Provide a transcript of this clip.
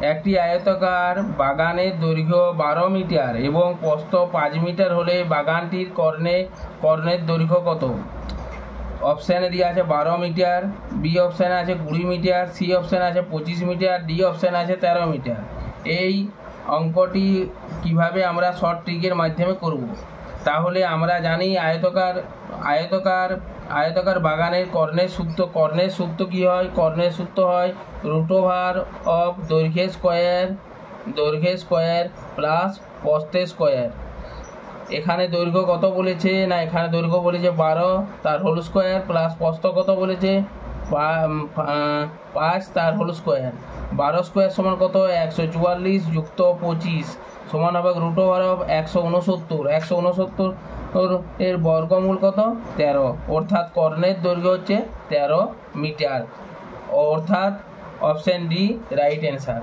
একটি আয়তাকার বাগানের দৈর্ঘ্য 12 মিটার এবং প্রস্থ 5 মিটার হলে বাগানটির কর্ণের দৈর্ঘ্য কত? অপশানে দেওয়া আছে 12 মিটার, বি অপশানে আছে 20 মিটার, সি অপশানে আছে 25 মিটার, ডি অপশানে আছে 13 মিটার। এই অঙ্কটি কিভাবে আমরা শর্ট ট্রিকের মাধ্যমে করব? তাহলে আমরা জানি আয়তাকার বাগানের কর্ণের সূত্র কি হয়? কর্ণের সূত্র হয় √ওভার অফ দৈর্ঘ্য স্কোয়ার প্লাস প্রস্থের স্কোয়ার। এখানে দৈর্ঘ্য কত বলেছে? না, এখানে দৈর্ঘ্য বলেছে 12, তার হোল স্কোয়ার, প্লাস প্রস্থ কত বলেছে? 5, তার হোল স্কোয়ার। 12 স্কোয়ার সমান কত? 144 যুক্ত 25 সমান হবে √ওভার অফ 169। 169 এর বর্গমূল কত? 13, অর্থাৎ কর্ণের দৈর্ঘ্য হচ্ছে 13 মিটার, অর্থাৎ অপশান ডি রাইট অ্যান্সার।